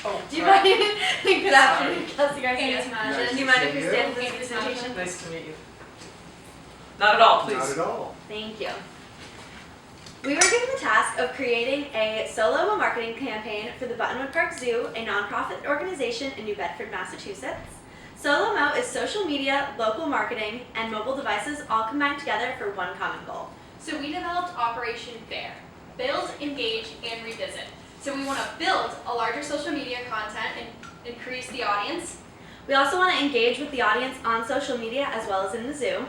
Oh, Do you mind? Good afternoon, Kelsey Garia. Hey, Toomajian. Do you mind if we stand for this Hey, presentation? nice to meet you. Not at all, please. Not at all. Thank you. We were given the task of creating a solo marketing campaign for the Buttonwood Park Zoo, a nonprofit organization in New Bedford, Massachusetts. Solo is social media, local marketing, and mobile devices all combined together for one common goal. So we developed Operation Bear, build, engage, and revisit. So we want to build a larger social media content and increase the audience. We also want to engage with the audience on social media as well as in the zoo.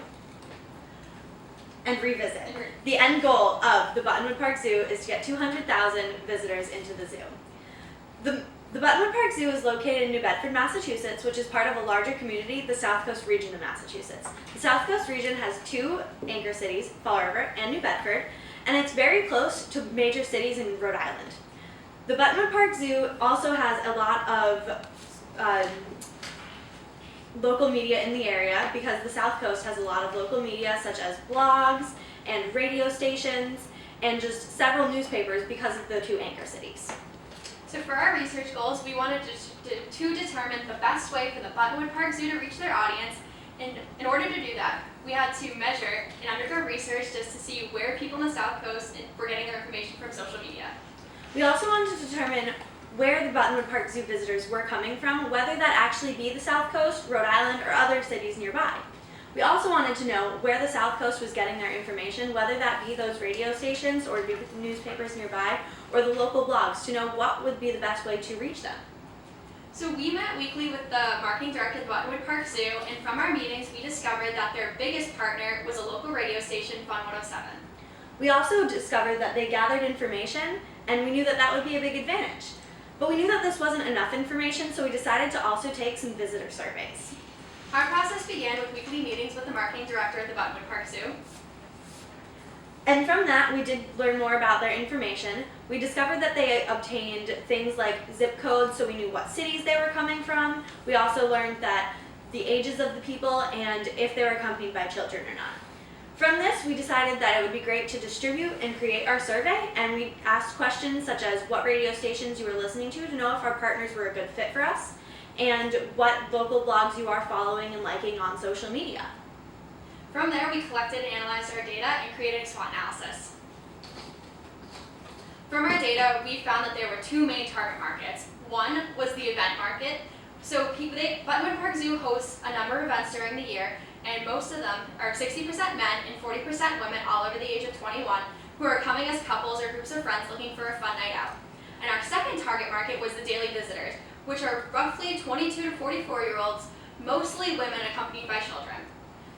And revisit. The end goal of the Buttonwood Park Zoo is to get 200,000 visitors into the zoo. The Buttonwood Park Zoo is located in New Bedford, Massachusetts, which is part of a larger community, the South Coast region of Massachusetts. The South Coast region has two anchor cities, Fall River and New Bedford, and it's very close to major cities in Rhode Island. The Buttonwood Park Zoo also has a lot of local media in the area because the South Coast has a lot of local media such as blogs and radio stations and just several newspapers because of the two anchor cities. So for our research goals, we wanted to determine the best way for the Buttonwood Park Zoo to reach their audience. And in order to do that, we had to measure and undergo research just to see where people in the South Coast were getting their information from social media. We also wanted to determine where the Buttonwood Park Zoo visitors were coming from, whether that actually be the South Coast, Rhode Island, or other cities nearby. We also wanted to know where the South Coast was getting their information, whether that be those radio stations or newspapers nearby, or the local blogs, to know what would be the best way to reach them. So we met weekly with the marketing director of the Buttonwood Park Zoo, and from our meetings, we discovered that their biggest partner was a local radio station, Fun 107. We also discovered that they gathered information, and we knew that that would be a big advantage. But we knew that this wasn't enough information, so we decided to also take some visitor surveys. Our process began with weekly meetings with the marketing director at the Buttonwood Park Zoo. And from that, we did learn more about their information. We discovered that they obtained things like zip codes, so we knew what cities they were coming from. We also learned that the ages of the people and if they were accompanied by children or not. From this, we decided that it would be great to distribute and create our survey, and we asked questions such as what radio stations you were listening to know if our partners were a good fit for us, and what local blogs you are following and liking on social media. From there, we collected and analyzed our data and created a SWOT analysis. From our data, we found that there were two main target markets. One was the event market. So Buttonwood Park Zoo hosts a number of events during the year, and most of them are 60% men and 40% women all over the age of 21 who are coming as couples or groups of friends looking for a fun night out. And our second target market was the daily visitors, which are roughly 22 to 44-year-olds, mostly women accompanied by children.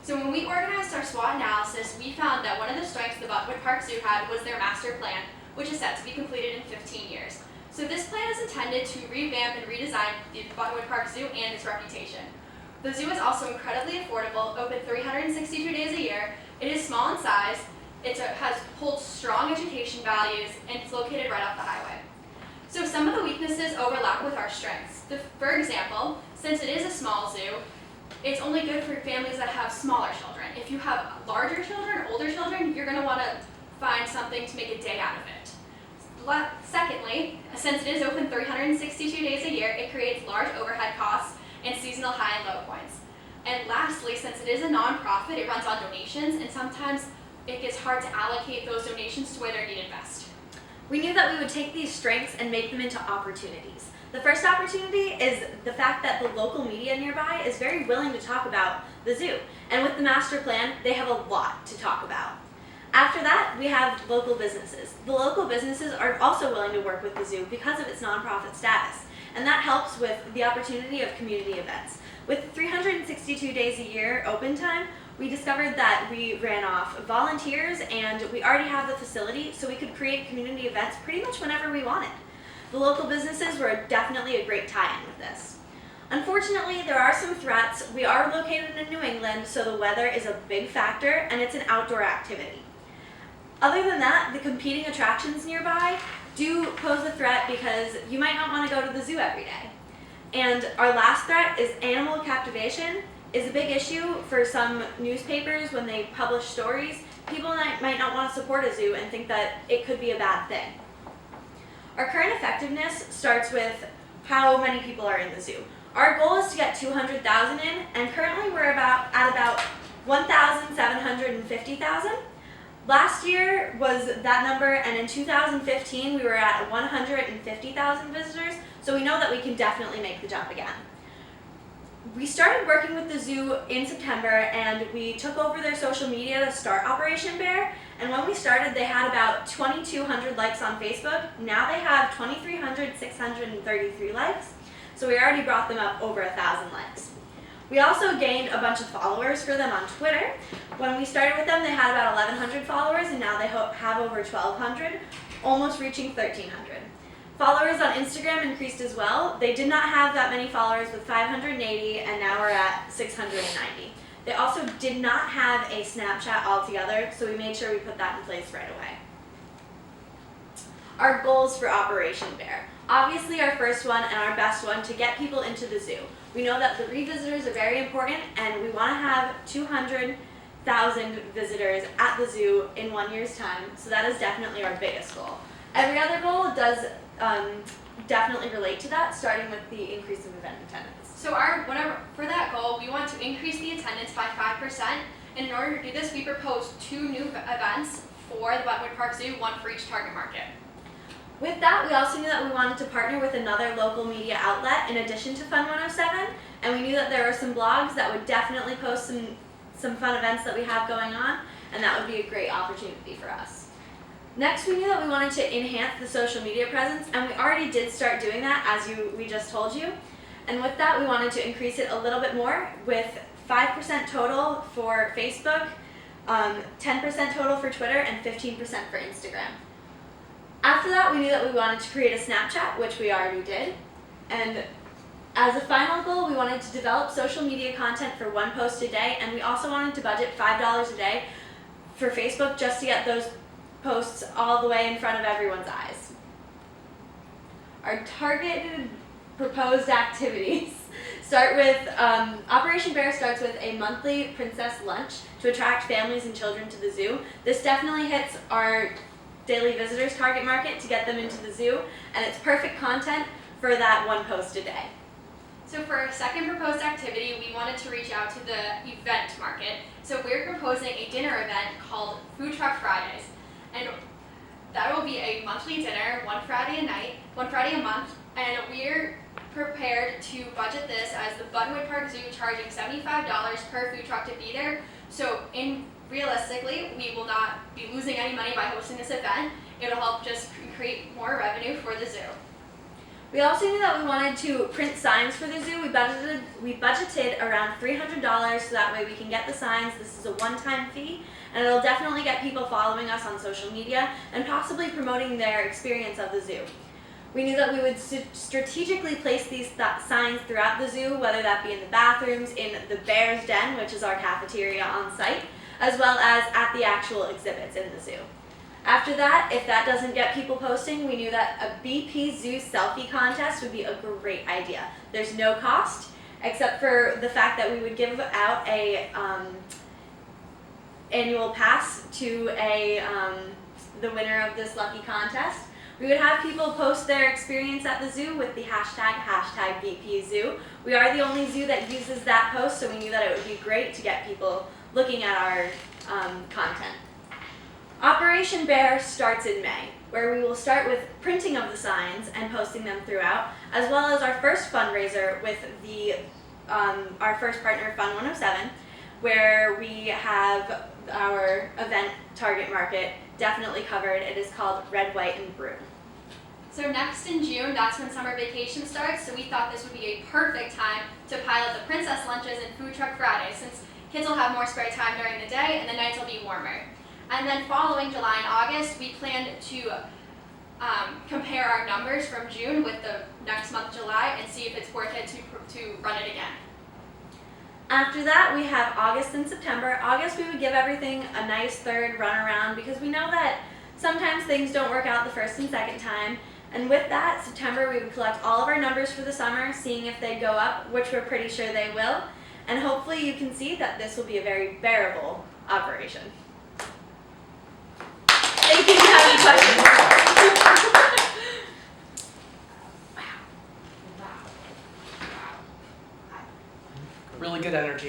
So when we organized our SWOT analysis, we found that one of the strengths the Buttonwood Park Zoo had was their master plan, which is set to be completed in 15 years. So this plan is intended to revamp and redesign the Buttonwood Park Zoo and its reputation. The zoo is also incredibly affordable, open 362 days a year. It is small in size, holds strong education values, and it's located right off the highway. So some of the weaknesses overlap with our strengths. For example, since it is a small zoo, it's only good for families that have smaller children. If you have larger children, older children, you're going to want to find something to make a day out of it. Secondly, since it is open 362 days a year, it creates large overhead costs and seasonal high and low points. And lastly, since it is a nonprofit, it runs on donations, and sometimes it gets hard to allocate those donations to where they're needed best. We knew that we would take these strengths and make them into opportunities. The first opportunity is the fact that the local media nearby is very willing to talk about the zoo. And with the master plan, they have a lot to talk about. After that, we have local businesses. The local businesses are also willing to work with the zoo because of its nonprofit status. And that helps with the opportunity of community events. With 362 days a year open time, we discovered that we ran off volunteers and we already have the facility, so we could create community events pretty much whenever we wanted. The local businesses were definitely a great tie-in with this. Unfortunately, there are some threats. We are located in New England, so the weather is a big factor and it's an outdoor activity. Other than that, the competing attractions nearby do pose a threat because you might not want to go to the zoo every day. And our last threat is animal captivation is a big issue for some newspapers when they publish stories. People might not want to support a zoo and think that it could be a bad thing. Our current effectiveness starts with how many people are in the zoo. Our goal is to get 200,000 in, and currently we're at about 1,750,000. Last year was that number, and in 2015 we were at 150,000 visitors, so we know that we can definitely make the jump again. We started working with the zoo in September, and we took over their social media to start Operation Bear, and when we started they had about 2,200 likes on Facebook. Now they have 2,633 likes, so we already brought them up over 1,000 likes. We also gained a bunch of followers for them on Twitter. When we started with them, they had about 1,100 followers, and now they have over 1,200, almost reaching 1,300. Followers on Instagram increased as well. They did not have that many followers with 580, and now we're at 690. They also did not have a Snapchat altogether, so we made sure we put that in place right away. Our goals for Operation Bear. Obviously our first one and our best one, to get people into the zoo. We know that the revisitors are very important, and we want to have 200,000 visitors at the zoo in 1 year's time, so that is definitely our biggest goal. Every other goal does definitely relate to that, starting with the increase of event attendance. So for that goal, we want to increase the attendance by 5%. And in order to do this, we proposed 2 new events for the Buttonwood Park Zoo, one for each target market. With that, we also knew that we wanted to partner with another local media outlet in addition to Fun 107, and we knew that there were some blogs that would definitely post some fun events that we have going on, and that would be a great opportunity for us. Next, we knew that we wanted to enhance the social media presence, and we already did start doing that, as we just told you. And with that, we wanted to increase it a little bit more with 5% total for Facebook, 10% total for Twitter, and 15% for Instagram. After that, we knew that we wanted to create a Snapchat, which we already did. And as a final goal, we wanted to develop social media content for 1 post a day, and we also wanted to budget $5 a day for Facebook just to get those posts all the way in front of everyone's eyes. Our targeted proposed activities start with, Operation Bear starts with a monthly princess lunch to attract families and children to the zoo. This definitely hits our daily visitors target market to get them into the zoo, and it's perfect content for that 1 post a day. So for our second proposed activity, we wanted to reach out to the event market. So we're proposing a dinner event called Food Truck Fridays. And that will be a monthly dinner, one Friday a month, and we're prepared to budget this as the Buttonwood Park Zoo charging $75 per food truck to be there. So realistically, we will not be losing any money by hosting this event. It'll help just create more revenue for the zoo. We also knew that we wanted to print signs for the zoo. We budgeted around $300 so that way we can get the signs. This is a one-time fee, and it'll definitely get people following us on social media and possibly promoting their experience of the zoo. We knew that we would strategically place these signs throughout the zoo, whether that be in the bathrooms, in the Bear's Den, which is our cafeteria on site, as well as at the actual exhibits in the zoo. After that, if that doesn't get people posting, we knew that a BP Zoo selfie contest would be a great idea. There's no cost, except for the fact that we would give out a annual pass to the winner of this lucky contest. We would have people post their experience at the zoo with the hashtag BPZoo. We are the only zoo that uses that post, so we knew that it would be great to get people looking at our content. Operation Bear starts in May, where we will start with printing of the signs and posting them throughout, as well as our first fundraiser with our first partner, Fun 107, where we have our event target market definitely covered. It is called Red, White, and Brew. So next in June, that's when summer vacation starts, so we thought this would be a perfect time to pilot the princess lunches and food truck Fridays, since kids will have more spare time during the day and the nights will be warmer. And then following July and August, we planned to compare our numbers from June with the next month, July, and see if it's worth it to run it again. After that, we have August and September. August, we would give everything a nice third run around because we know that sometimes things don't work out the first and second time. And with that, September, we would collect all of our numbers for the summer, seeing if they go up, which we're pretty sure they will. And hopefully you can see that this will be a very bearable operation. Thank you. Do you have any questions? Wow. really good energy.